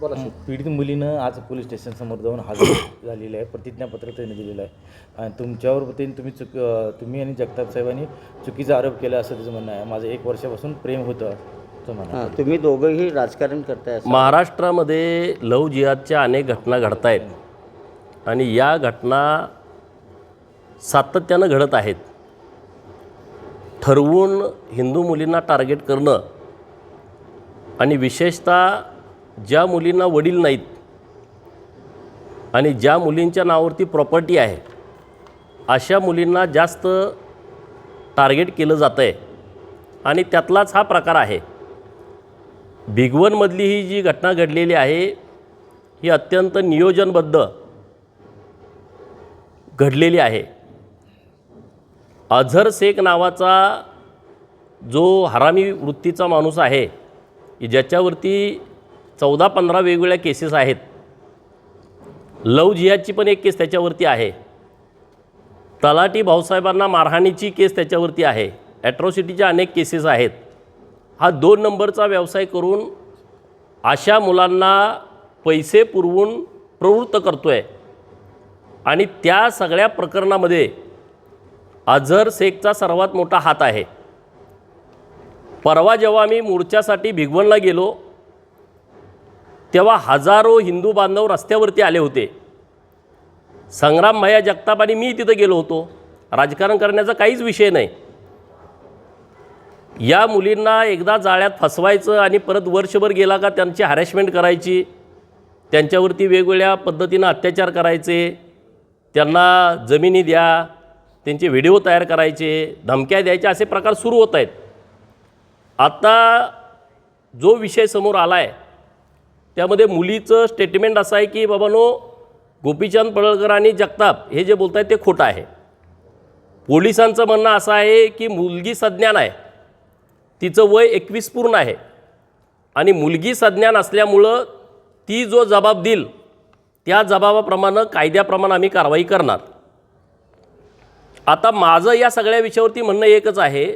पीडित मुलीनं आज पोलीस स्टेशनसमोर जाऊन हजर झालेलं आहे, प्रतिज्ञापत्र त्यांनी दिलेलं आहे आणि तुमच्यावर तुम्ही आणि जगताप साहेबांनी चुकीचा आरोप केला असं त्याचं म्हणणं आहे. माझं 1 वर्षापासून प्रेम होतं असं म्हणणं. तुम्ही दोघंही राजकारण करताय. महाराष्ट्रामध्ये लव्ह जिहादच्या अनेक घटना घडत आहेत आणि या घटना सातत्यानं घडत आहेत. ठरवून हिंदू मुलींना टार्गेट करणं आणि विशेषतः ज्या मुलींना वडील नाहीत आणि ज्या मुलींच्या नावावरती प्रॉपर्टी आहे अशा मुलींना जास्त टार्गेट केलं जातं आहे आणि त्यातलाच हा प्रकार आहे. भिगवणमधली ही जी घटना घडलेली आहे ही अत्यंत नियोजनबद्ध घडलेली आहे. अझर शेख नावाचा जो हरामी वृत्तीचा माणूस आहे की ज्याच्यावरती 14-15 वेगवेगळ्या केसेस आहेत. लव्ह जिहादची पण एक केस त्याच्यावरती आहे. तलाठी भाऊसाहेबांना मारहाणीची केस त्याच्यावरती आहे. ॲट्रॉसिटीच्या अनेक केसेस आहेत. हा 2 नंबरचा व्यवसाय करून अशा मुलांना पैसे पुरवून प्रवृत्त करतो आहे आणि त्या सगळ्या प्रकरणामध्ये अझर शेखचा सर्वात मोठा हात आहे. परवा जेव्हा मी मोर्चासाठी भिगवणला गेलो तेव्हा हजारो हिंदू बांधव रस्त्यावरती आले होते. संग्राम भैया जगताप आणि मी तिथं गेलो होतो. राजकारण करण्याचा काहीच विषय नाही. या मुलींना एकदा जाळ्यात फसवायचं आणि परत वर्षभर गेला का त्यांची हॅरेसमेंट करायची, त्यांच्यावरती वेगवेगळ्या पद्धतीनं अत्याचार करायचे, त्यांना जमिनी द्या, त्यांचे व्हिडिओ तयार करायचे, धमक्या द्यायचे, असे प्रकार सुरू होत आहेत. आता जो विषय समोर आला आहे त्यामध्ये मुलीचं स्टेटमेंट असं आहे की बाबांनो गोपीचंद पडळकर आणि जगताप हे जे बोलत आहेत ते खोटं आहे. पोलिसांचं म्हणणं असं आहे की मुलगी सज्ञान आहे, तिचं वय 21 पूर्ण आहे आणि मुलगी सज्ञान असल्यामुळं ती जो जबाब देईल त्या जबाबाप्रमाणे कायद्याप्रमाणे आम्ही कारवाई करणार. आता माझं या सगळ्या विषयावरती म्हणणं एकच आहे,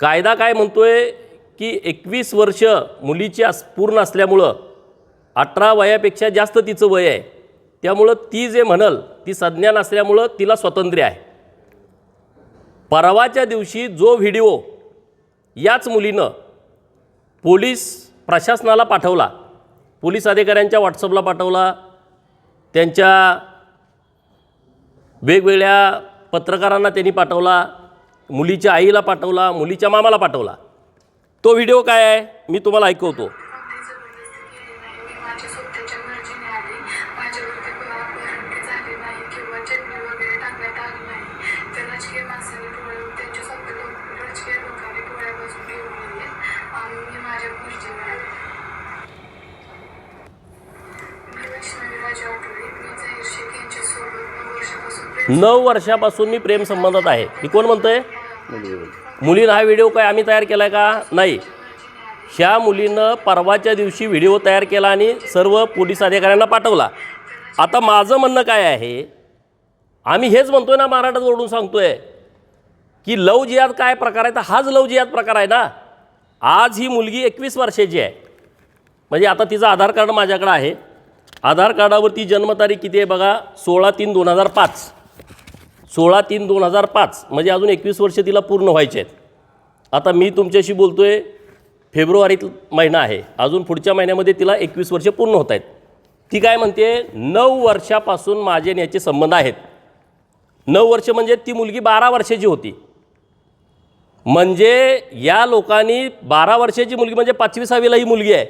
कायदा काय म्हणतोय की 21 वर्ष मुलीची पूर्ण असल्यामुळं 18 वयापेक्षा जास्त तिचं वय आहे, त्यामुळं ती जे म्हणल ती सज्ञान असल्यामुळं तिला स्वातंत्र्य आहे. परवाच्या दिवशी जो व्हिडिओ याच मुलीनं पोलीस प्रशासनाला पाठवला, पोलीस अधिकाऱ्यांच्या व्हॉट्सअपला पाठवला, त्यांच्या वेगवेगळ्या पत्रकारांना त्यांनी पाठवला, मुलीच्या आईला पाठवला, मुलीच्या मामाला पाठवला. तो व्हिडिओ काय आहे मी तुम्हाला ऐकवतो. नऊ वर्षापासून मी प्रेम संबंधात आहे. मी कोण म्हणतोय? मुलीनं हा व्हिडिओ काय आम्ही तयार केला आहे का? नाही. ह्या मुलीनं परवाच्या दिवशी व्हिडिओ तयार केला आणि सर्व पोलीस अधिकाऱ्यांना पाठवला. आता माझं म्हणणं काय आहे, आम्ही हेच म्हणतोय ना, महाराष्ट्रात ओरडून सांगतोय की लव्ह जिहाद काय प्रकार आहे, तर हाच लव्ह जिहाद प्रकार आहे ना. आज ही मुलगी 21 वर्षाची आहे. म्हणजे आता तिचं आधार कार्ड माझ्याकडे आहे. आधार कार्डावरती जन्मतारीख किती आहे बघा, 16/3/2005. 16/3/2005 म्हणजे अजून 21 वर्ष तिला पूर्ण व्हायचे आहेत. आता मी तुमच्याशी बोलतोय, फेब्रुवारीत महिना आहे, अजून पुढच्या महिन्यामध्ये तिला 21 वर्ष पूर्ण होत आहेत. ती काय म्हणते, 9 वर्षापासून माझे आणि याचे संबंध आहेत. 9 वर्ष म्हणजे ती मुलगी 12 वर्षाची होती. म्हणजे या लोकांनी 12 वर्षाची मुलगी म्हणजे 5वी-6वीला ही मुलगी आहे,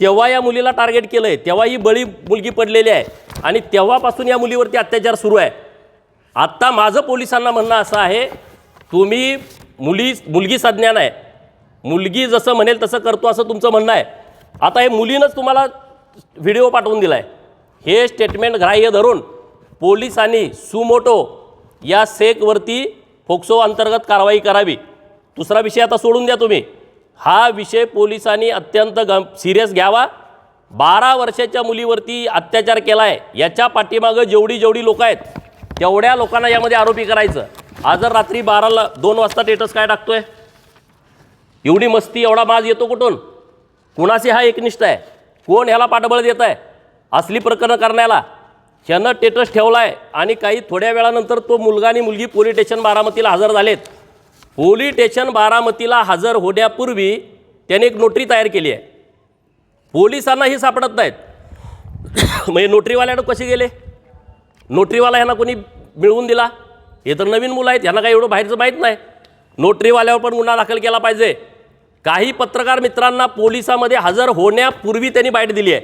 तेव्हा या मुलीला टार्गेट केलं आहे, तेव्हा ही बळी मुलगी पडलेली आहे आणि तेव्हापासून या मुलीवरती अत्याचार सुरू आहे. आत्ता माझं पोलिसांना म्हणणं असं आहे, तुम्ही मुलगी सज्ञान आहे, मुलगी जसं म्हणेल तसं करतो असं तुमचं म्हणणं आहे. आता हे मुलीनंच तुम्हाला व्हिडिओ पाठवून दिला आहे. हे स्टेटमेंट ग्राह्य धरून पोलिसांनी सुमोटो या शेखवरती फोक्सो अंतर्गत कारवाई करावी. दुसरा विषय आता सोडून द्या तुम्ही, हा विषय पोलिसांनी अत्यंत सिरियस घ्यावा. 12 वर्षाच्या मुलीवरती अत्याचार केला आहे, याच्या पाठीमागं जेवढी लोक आहेत तेवढ्या लोकांना यामध्ये आरोपी करायचं. आज जर रात्री 2 वाजता स्टेटस काय टाकतोय, एवढी मस्ती एवढा माज येतो कुठून? कुणाशी हा एकनिष्ठ आहे? कोण ह्याला पाठबळ देत आहे असली प्रकरणं करण्याला? ह्यानं स्टेटस ठेवला आहे आणि काही थोड्या वेळानंतर तो मुलगा आणि मुलगी पोलीस स्टेशन बारामतीला हजर झालेत. पोलीस स्टेशन बारामतीला हजर होण्यापूर्वी त्याने एक नोटरी तयार केली आहे. पोलिसांनाही सापडत नाहीत. म्हणजे नोटरीवाल्यानं कसे गेले? नोटरीवाला ह्यांना कोणी मिळवून दिला? हे तर नवीन मुलं आहेत, ह्यांना काही एवढं बाहेरचं माहीत नाही. नोटरीवाल्यावर पण गुन्हा दाखल केला पाहिजे. काही पत्रकार मित्रांना पोलिसामध्ये हजर होण्यापूर्वी त्यांनी बाईट दिली आहे.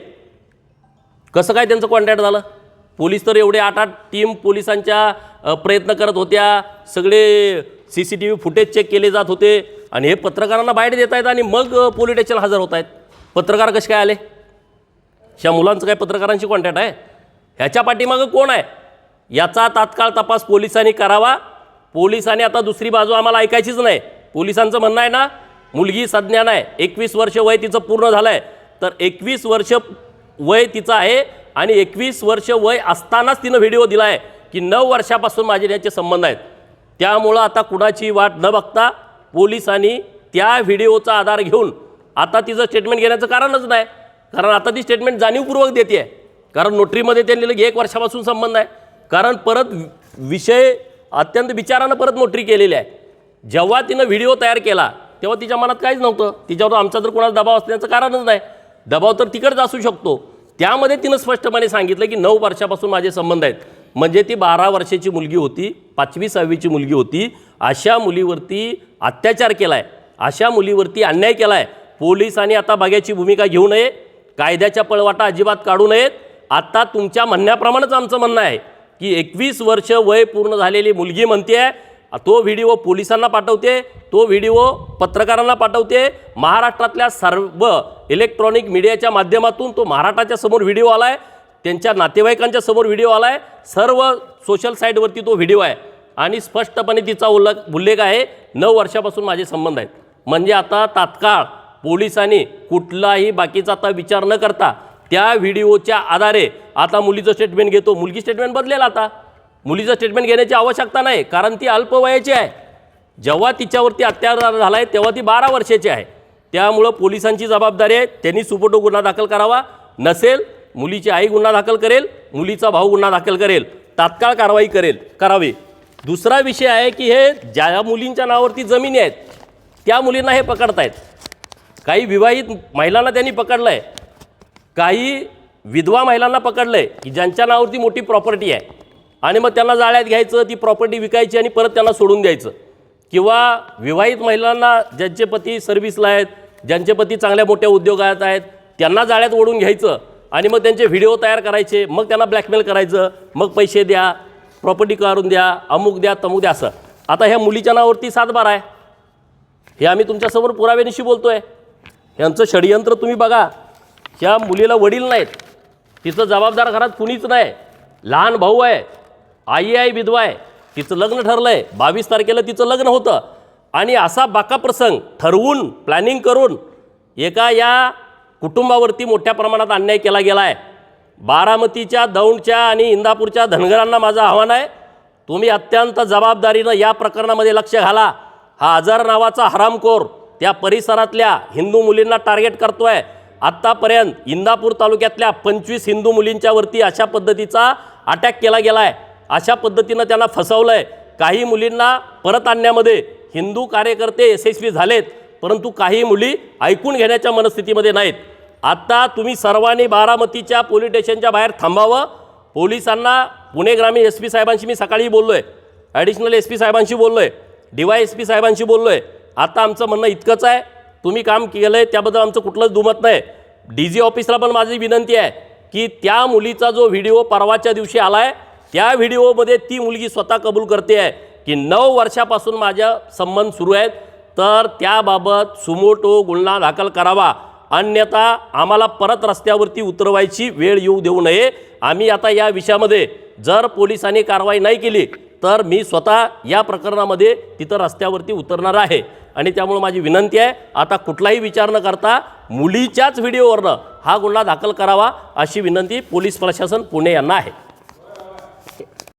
कसं काय त्यांचं कॉन्टॅक्ट झालं? पोलीस तर एवढे 8-8 टीम पोलिसांच्या प्रयत्न करत होत्या, सगळे CCTV फुटेज चेक केले जात होते आणि हे पत्रकारांना बाईट देत आहेत आणि मग पोलीस स्टेशन हजर होत आहेत. पत्रकार कसे काय आले? ह्या मुलांचं काय पत्रकारांशी कॉन्टॅक्ट आहे? ह्याच्या पाठीमागं कोण आहे याचा तात्काळ तपास पोलिसांनी करावा. पोलिसांनी आता दुसरी बाजू आम्हाला ऐकायचीच नाही. पोलिसांचं म्हणणं आहे ना, मुलगी सज्ञान आहे, 21 वर्ष वय तिचं पूर्ण झालं आहे, तर 21 वर्ष वय तिचं आहे आणि 21 वर्ष वय असतानाच तिनं व्हिडिओ दिला आहे की 9 वर्षापासून माझे याचे संबंध आहेत. त्यामुळं आता कुणाची वाट न बघता पोलिसांनी त्या व्हिडिओचा आधार घेऊन आता तिचं स्टेटमेंट घेण्याचं कारणच नाही. कारण आता ती स्टेटमेंट जाणीवपूर्वक देते आहे. कारण नोटरीमध्ये त्यांनी लिहिलं की 1 वर्षापासून संबंध आहे. कारण परत विषय अत्यंत विचारानं परत नोटरी केलेली आहे. जेव्हा तिनं व्हिडिओ तयार केला तेव्हा तिच्या मनात काहीच नव्हतं. तिच्यावर आमचा तर कोणाचा दबाव असण्याचं कारणच नाही. दबाव तर तिकडच असू शकतो. त्यामध्ये तिनं स्पष्टपणे सांगितलं की 9 वर्षापासून माझे संबंध आहेत. म्हणजे ती 12 वर्षाची मुलगी होती, 5वी-6वीची मुलगी होती. अशा मुलीवरती अत्याचार केला आहे, अशा मुलीवरती अन्याय केला आहे. पोलिसांनी आता बघ्याची भूमिका घेऊ नये, कायद्याच्या पळवाटा अजिबात काढू नयेत. आता तुमच्या म्हणण्याप्रमाणेच आमचं म्हणणं आहे की 21 वर्ष वय पूर्ण झालेली मुलगी म्हणते आहे, तो व्हिडिओ पोलिसांना पाठवते, तो व्हिडिओ पत्रकारांना पाठवते. महाराष्ट्रातल्या सर्व इलेक्ट्रॉनिक मीडियाच्या माध्यमातून तो महाराष्ट्राच्या समोर व्हिडिओ आला आहे, त्यांच्या नातेवाईकांच्या समोर व्हिडिओ आला आहे, सर्व सोशल साईटवरती तो व्हिडिओ आहे आणि स्पष्टपणे तिचा उल्लेख आहे 9 वर्षापासून माझे संबंध आहेत. म्हणजे आता तात्काळ पोलिसांनी कुठलाही बाकीचा आता विचार न करता त्या व्हिडिओच्या आधारे आता मुलीचं स्टेटमेंट घेतो. मुलगी स्टेटमेंट बदलेल. आता मुलीचं स्टेटमेंट घेण्याची आवश्यकता नाही, कारण ती अल्पवयाची आहे. जेव्हा तिच्यावरती अत्याचार झाला आहे तेव्हा ती 12 वर्षाची आहे. त्यामुळं पोलिसांची जबाबदारी आहे, त्यांनी सुपोटो गुन्हा दाखल करावा. नसेल मुलीची आई गुन्हा दाखल करेल, मुलीचा भाऊ गुन्हा दाखल करेल, तात्काळ कारवाई करावी. दुसरा विषय आहे की हे ज्या मुलींच्या नावावरती जमिनी आहेत त्या मुलींना हे पकडतायत. काही विवाहित महिलांना त्यांनी पकडलं आहे, काही विधवा महिलांना पकडलं आहे की ज्यांच्या नावावरती मोठी प्रॉपर्टी आहे आणि मग त्यांना जाळ्यात घ्यायचं, ती प्रॉपर्टी विकायची आणि परत त्यांना सोडून द्यायचं. किंवा विवाहित महिलांना ज्यांचे पती सर्व्हिसला आहेत, ज्यांचे पती चांगल्या मोठ्या उद्योगात आहेत, त्यांना जाळ्यात ओढून घ्यायचं आणि मग त्यांचे व्हिडिओ तयार करायचे, मग त्यांना ब्लॅकमेल करायचं, मग पैसे द्या, प्रॉपर्टी काढून द्या, अमुक द्या, तमुक द्या, असं. आता ह्या मुलीच्या नावावरती 7/12 आहे. हे आम्ही तुमच्यासमोर पुराव्यानिशी बोलतो आहे. यांचं षडयंत्र तुम्ही बघा. ह्या मुलीला वडील नाहीत, तिचं जबाबदार घरात कुणीच नाही, लहान भाऊ आहे, आई आहे, विधवा आहे, तिचं लग्न ठरलं आहे, 22 तारखेला तिचं लग्न होतं आणि असा बाका प्रसंग ठरवून प्लॅनिंग करून एका या कुटुंबावरती मोठ्या प्रमाणात अन्याय केला गेला आहे. बारामतीच्या, दौंडच्या आणि इंदापूरच्या धनगरांना माझं आव्हान आहे, तुम्ही अत्यंत जबाबदारीनं या प्रकरणामध्ये लक्ष घाला. हा अझर नावाचा हरामखोर त्या परिसरातल्या हिंदू मुलींना टार्गेट करतो आहे. आत्तापर्यंत इंदापूर तालुक्यातल्या 25 हिंदू मुलींच्यावरती अशा पद्धतीचा अटॅक केला गेला आहे. अशा पद्धतीनं त्यांना फसवलं आहे. काही मुलींना परत आणण्यामध्ये हिंदू कार्यकर्ते यशस्वी झालेत, परंतु काही मुली ऐकून घेण्याच्या मनस्थितीमध्ये नाहीत. आता तुम्ही सर्वांनी बारामतीच्या पोलीस स्टेशनच्या बाहेर थांबावं. पोलिसांना पुणे ग्रामीण SP साहेबांशी मी सकाळी बोललो आहे, ॲडिशनल SP साहेबांशी बोललो आहे, DYSP साहेबांशी बोललो आहे. आता आमचं म्हणणं इतकंच आहे, तुम्ही काम केलं आहे त्याबद्दल आमचं कुठलंच दुमत नाही. DG ऑफिसला पण माझी विनंती आहे की त्या मुलीचा जो व्हिडिओ परवाच्या दिवशी आला आहे त्या व्हिडिओमध्ये ती मुलगी स्वतः कबूल करते आहे की 9 वर्षापासून माझ्या संबंध सुरू आहेत, तर त्याबाबत सुमोटो गुन्हा दाखल करावा. अन्यथा आम्हाला परत रस्त्यावरती उतरवायची वेळ येऊ देऊ नये. आम्ही आता या विषयामध्ये जर पोलिसांनी कारवाई नाही केली तर मी स्वतः या प्रकरणामध्ये तिथं रस्त्यावरती उतरणार आहे. आणि त्यामुळे माझी विनंती आहे, आता कुठलाही विचार न करता मुलीच्याच व्हिडिओवरनं हा गुन्हा दाखल करावा अशी विनंती पोलीस प्रशासन पुणे यांना आहे.